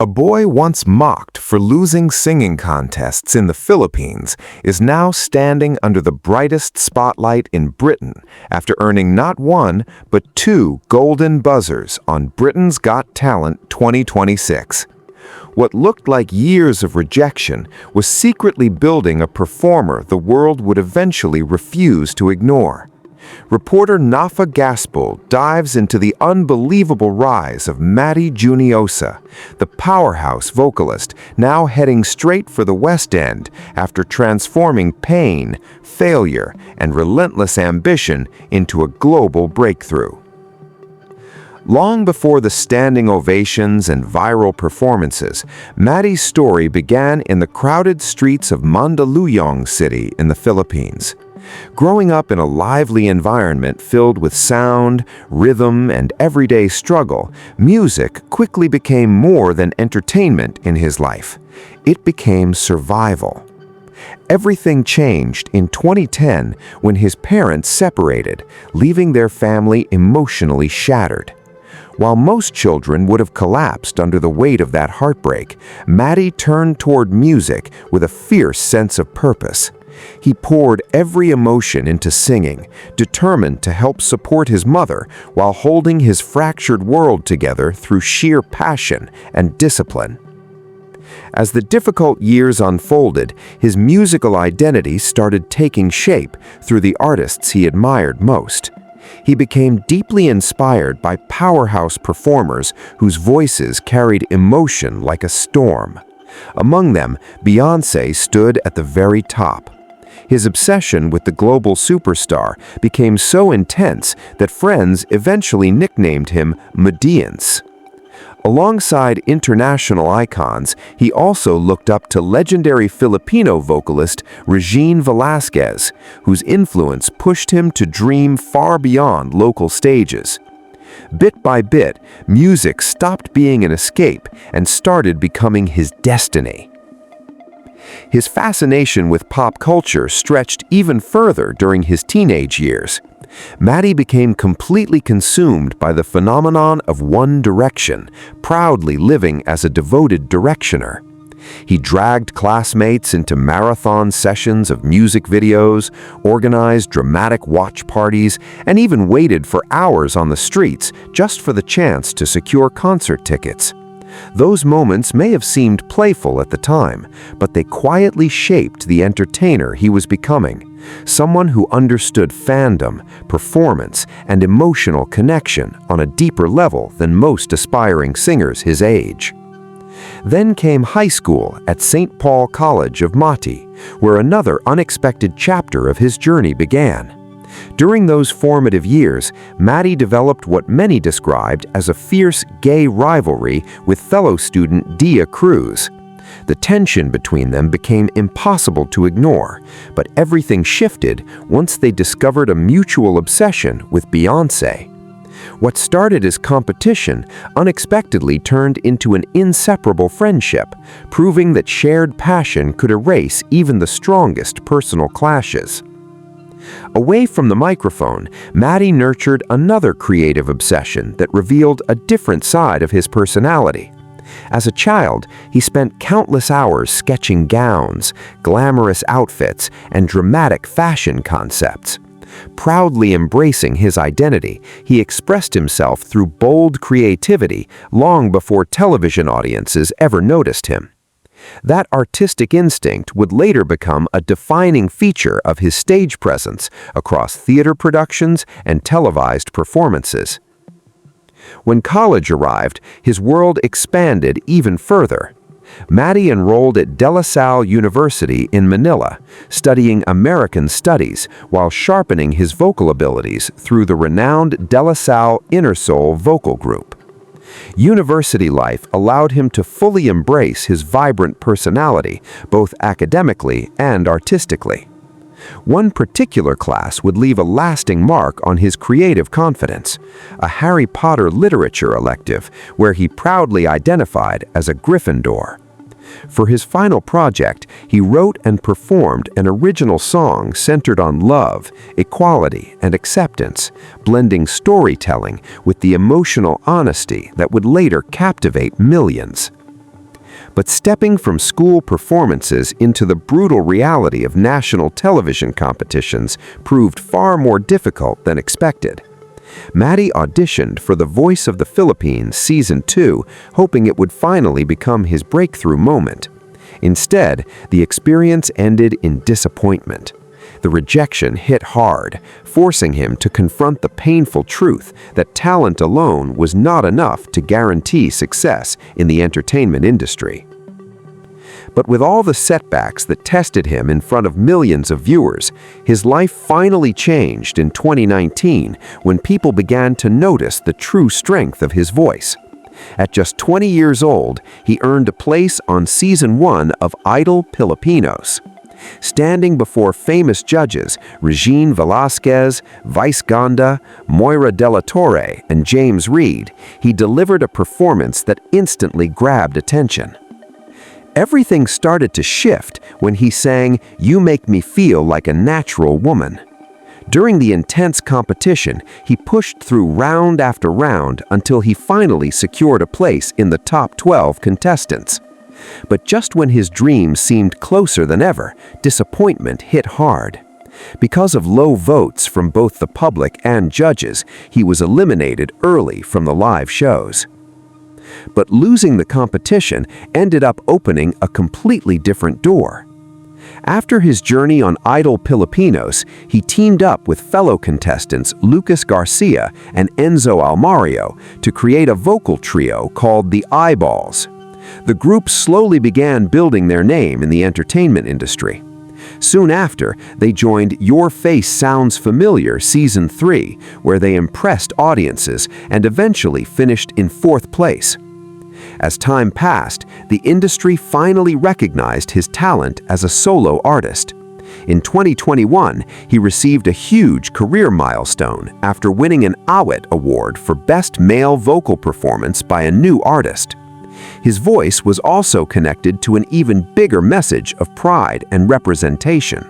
A boy once mocked for losing singing contests in the Philippines is now standing under the brightest spotlight in Britain after earning not one, but 2 golden buzzers on Britain's Got Talent 2026. What looked like years of rejection was secretly building a performer the world would eventually refuse to ignore. Reporter Nafa Gaspol dives into the unbelievable rise of MATTY JUNIOSA, the powerhouse vocalist now heading straight for the West End after transforming pain, failure, and relentless ambition into a global breakthrough. Long before the standing ovations and viral performances, MATTY's story began in the crowded streets of Mandaluyong City in the Philippines. Growing up in a lively environment filled with sound, rhythm, and everyday struggle, music quickly became more than entertainment in his life. It became survival. Everything changed in 2010 when his parents separated, leaving their family emotionally shattered. While most children would have collapsed under the weight of that heartbreak, MATTY turned toward music with a fierce sense of purpose. He poured every emotion into singing, determined to help support his mother while holding his fractured world together through sheer passion and discipline. As the difficult years unfolded, his musical identity started taking shape through the artists he admired most. He became deeply inspired by powerhouse performers whose voices carried emotion like a storm. Among them, Beyoncé stood at the very top. His obsession with the global superstar became so intense that friends eventually nicknamed him Medians. Alongside international icons, he also looked up to legendary Filipino vocalist Regine Velasquez, whose influence pushed him to dream far beyond local stages. Bit by bit, music stopped being an escape and started becoming his destiny. His fascination with pop culture stretched even further during his teenage years. MATTY became completely consumed by the phenomenon of One Direction, proudly living as a devoted directioner. He dragged classmates into marathon sessions of music videos, organized dramatic watch parties, and even waited for hours on the streets just for the chance to secure concert tickets. Those moments may have seemed playful at the time, but they quietly shaped the entertainer he was becoming, someone who understood fandom, performance, and emotional connection on a deeper level than most aspiring singers his age. Then came high school at St. Paul College of MATTY, where another unexpected chapter of his journey began. During those formative years, MATTY developed what many described as a fierce gay rivalry with fellow student Dia Cruz. The tension between them became impossible to ignore, but everything shifted once they discovered a mutual obsession with Beyoncé. What started as competition unexpectedly turned into an inseparable friendship, proving that shared passion could erase even the strongest personal clashes. Away from the microphone, MATTY nurtured another creative obsession that revealed a different side of his personality. As a child, he spent countless hours sketching gowns, glamorous outfits, and dramatic fashion concepts. Proudly embracing his identity, he expressed himself through bold creativity long before television audiences ever noticed him. That artistic instinct would later become a defining feature of his stage presence across theater productions and televised performances. When college arrived, his world expanded even further. MATTY enrolled at De La Salle University in Manila, studying American studies while sharpening his vocal abilities through the renowned De La Salle Inner Soul vocal group. University life allowed him to fully embrace his vibrant personality, both academically and artistically. One particular class would leave a lasting mark on his creative confidence, a Harry Potter literature elective where he proudly identified as a Gryffindor. For his final project, he wrote and performed an original song centered on love, equality, and acceptance, blending storytelling with the emotional honesty that would later captivate millions. But stepping from school performances into the brutal reality of national television competitions proved far more difficult than expected. MATTY auditioned for The Voice of the Philippines Season 2, hoping it would finally become his breakthrough moment. Instead, the experience ended in disappointment. The rejection hit hard, forcing him to confront the painful truth that talent alone was not enough to guarantee success in the entertainment industry. But with all the setbacks that tested him in front of millions of viewers, his life finally changed in 2019 when people began to notice the true strength of his voice. At just 20 years old, he earned a place on Season 1 of Idol Filipinos. Standing before famous judges Regine Velasquez, Vice Ganda, Moira de la Torre, and James Reid, he delivered a performance that instantly grabbed attention. Everything started to shift when he sang "You Make Me Feel Like a Natural Woman." During the intense competition, he pushed through round after round until he finally secured a place in the top 12 contestants. But just when his dreams seemed closer than ever, disappointment hit hard. Because of low votes from both the public and judges, he was eliminated early from the live shows. But losing the competition ended up opening a completely different door. After his journey on Idol Filipinos, he teamed up with fellow contestants Lucas Garcia and Enzo Almario to create a vocal trio called the Eyeballs. The group slowly began building their name in the entertainment industry. Soon after, they joined Your Face Sounds Familiar Season 3, where they impressed audiences and eventually finished in 4th place. As time passed, the industry finally recognized his talent as a solo artist. In 2021, he received a huge career milestone after winning an Awit Award for Best Male Vocal Performance by a New Artist. His voice was also connected to an even bigger message of pride and representation.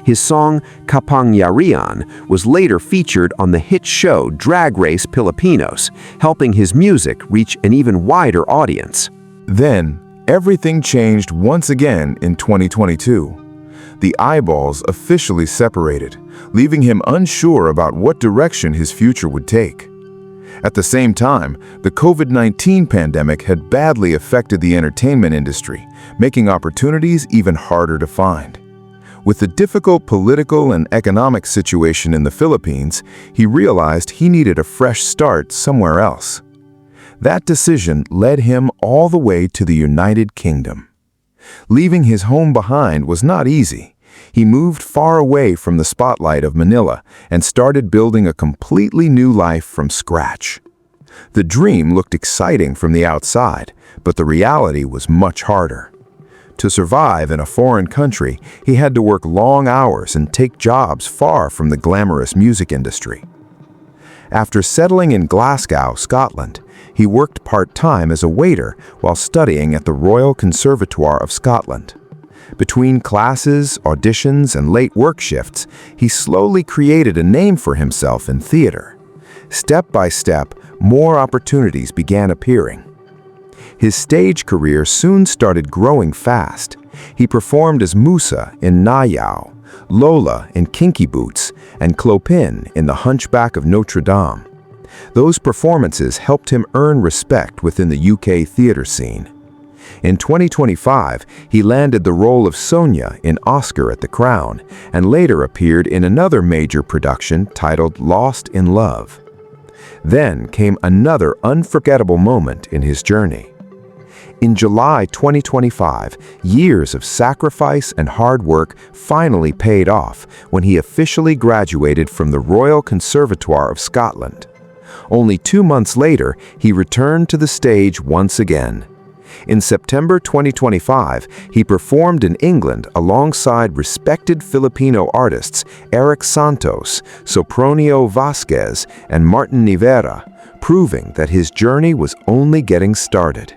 His song Kapangyarihan was later featured on the hit show Drag Race Filipinos, helping his music reach an even wider audience. Then, everything changed once again in 2022. The Eyeballs officially separated, leaving him unsure about what direction his future would take. At the same time, the COVID-19 pandemic had badly affected the entertainment industry, making opportunities even harder to find. With the difficult political and economic situation in the Philippines, he realized he needed a fresh start somewhere else. That decision led him all the way to the United Kingdom. Leaving his home behind was not easy. He moved far away from the spotlight of Manila and started building a completely new life from scratch. The dream looked exciting from the outside, but the reality was much harder. To survive in a foreign country, he had to work long hours and take jobs far from the glamorous music industry. After settling in Glasgow, Scotland, he worked part-time as a waiter while studying at the Royal Conservatoire of Scotland. Between classes, auditions, and late work shifts, he slowly created a name for himself in theater. Step by step, more opportunities began appearing. His stage career soon started growing fast. He performed as Musa in Nayao, Lola in Kinky Boots, and Clopin in The Hunchback of Notre Dame. Those performances helped him earn respect within the UK theater scene. In 2025, he landed the role of Sonia in Oscar at the Crown, and later appeared in another major production titled Lost in Love. Then came another unforgettable moment in his journey. In July 2025, years of sacrifice and hard work finally paid off when he officially graduated from the Royal Conservatoire of Scotland. Only 2 months later, he returned to the stage once again. In September 2025, he performed in England alongside respected Filipino artists Eric Santos, Sopronio Vasquez, and Martin Nivera, proving that his journey was only getting started.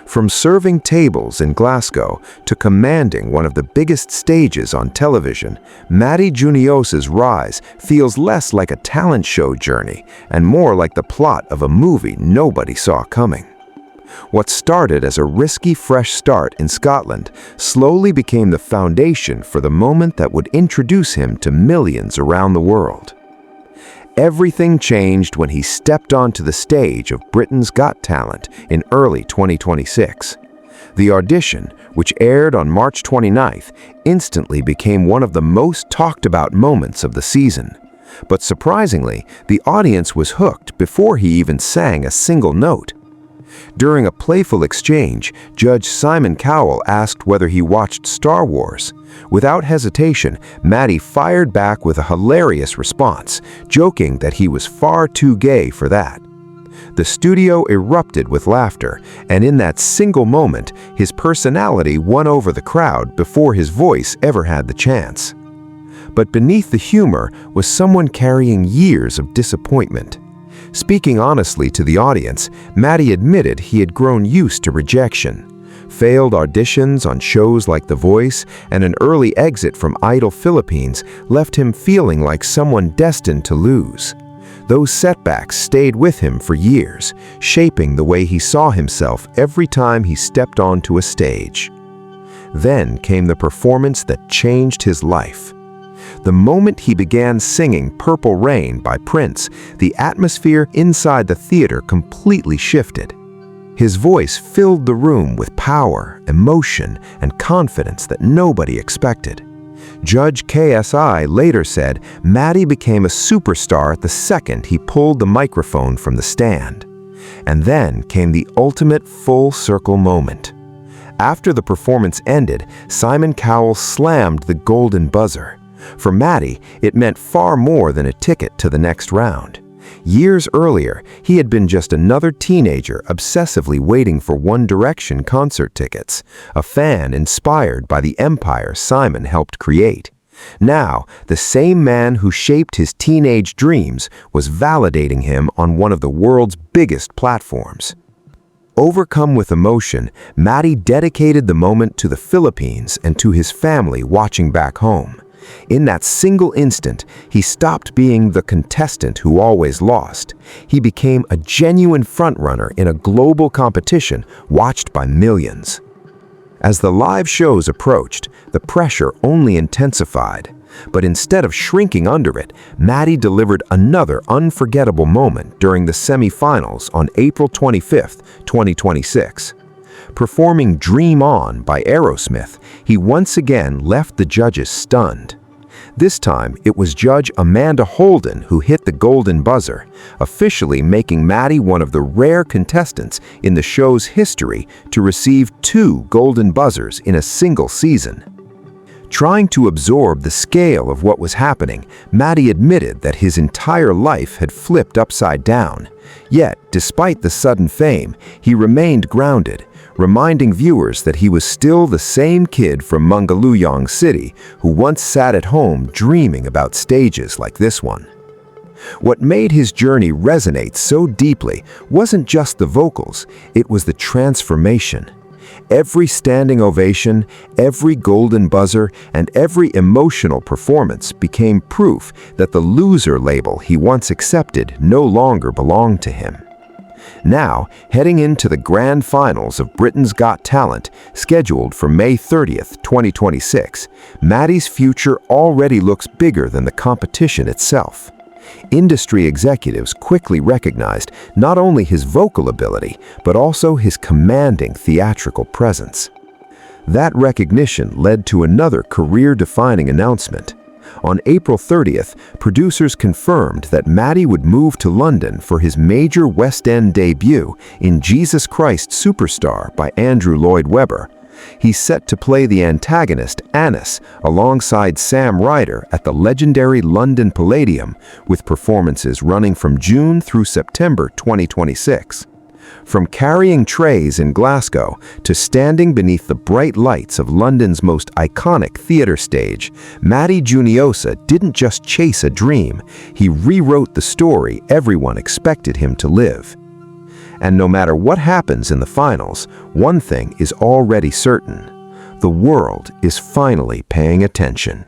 From serving tables in Glasgow to commanding one of the biggest stages on television, MATTY JUNIOSA's rise feels less like a talent show journey and more like the plot of a movie nobody saw coming. What started as a risky fresh start in Scotland slowly became the foundation for the moment that would introduce him to millions around the world. Everything changed when he stepped onto the stage of Britain's Got Talent in early 2026. The audition, which aired on March 29th, instantly became one of the most talked about moments of the season. But surprisingly, the audience was hooked before he even sang a single note. During a playful exchange, Judge Simon Cowell asked whether he watched Star Wars. Without hesitation, MATTY fired back with a hilarious response, joking that he was far too gay for that. The studio erupted with laughter, and in that single moment, his personality won over the crowd before his voice ever had the chance. But beneath the humor was someone carrying years of disappointment. Speaking honestly to the audience, MATTY admitted he had grown used to rejection. Failed auditions on shows like The Voice and an early exit from Idol Philippines left him feeling like someone destined to lose. Those setbacks stayed with him for years, shaping the way he saw himself every time he stepped onto a stage. Then came the performance that changed his life. The moment he began singing Purple Rain by Prince, the atmosphere inside the theater completely shifted. His voice filled the room with power, emotion, and confidence that nobody expected. Judge KSI later said MATTY became a superstar the second he pulled the microphone from the stand. And then came the ultimate full-circle moment. After the performance ended, Simon Cowell slammed the golden buzzer. For MATTY, it meant far more than a ticket to the next round. Years earlier, he had been just another teenager obsessively waiting for One Direction concert tickets, a fan inspired by the empire Simon helped create. Now, the same man who shaped his teenage dreams was validating him on one of the world's biggest platforms. Overcome with emotion, MATTY dedicated the moment to the Philippines and to his family watching back home. In that single instant, he stopped being the contestant who always lost. He became a genuine frontrunner in a global competition watched by millions. As the live shows approached, the pressure only intensified. But instead of shrinking under it, MATTY delivered another unforgettable moment during the semi-finals on April 25, 2026. Performing Dream On by Aerosmith, he once again left the judges stunned. This time, it was Judge Amanda Holden who hit the golden buzzer, officially making MATTY one of the rare contestants in the show's history to receive 2 golden buzzers in a single season. Trying to absorb the scale of what was happening, MATTY admitted that his entire life had flipped upside down. Yet, despite the sudden fame, he remained grounded, reminding viewers that he was still the same kid from Mungaluyong City who once sat at home dreaming about stages like this one. What made his journey resonate so deeply wasn't just the vocals, it was the transformation. Every standing ovation, every golden buzzer, and every emotional performance became proof that the loser label he once accepted no longer belonged to him. Now, heading into the grand finals of Britain's Got Talent, scheduled for May 30th, 2026, MATTY's future already looks bigger than the competition itself. Industry executives quickly recognized not only his vocal ability, but also his commanding theatrical presence. That recognition led to another career-defining announcement. On April 30th, producers confirmed that MATTY would move to London for his major West End debut in Jesus Christ Superstar by Andrew Lloyd Webber. He's set to play the antagonist, Annis, alongside Sam Ryder at the legendary London Palladium, with performances running from June through September 2026. From carrying trays in Glasgow to standing beneath the bright lights of London's most iconic theater stage, MATTY JUNIOSA didn't just chase a dream, he rewrote the story everyone expected him to live. And no matter what happens in the finals, one thing is already certain: the world is finally paying attention.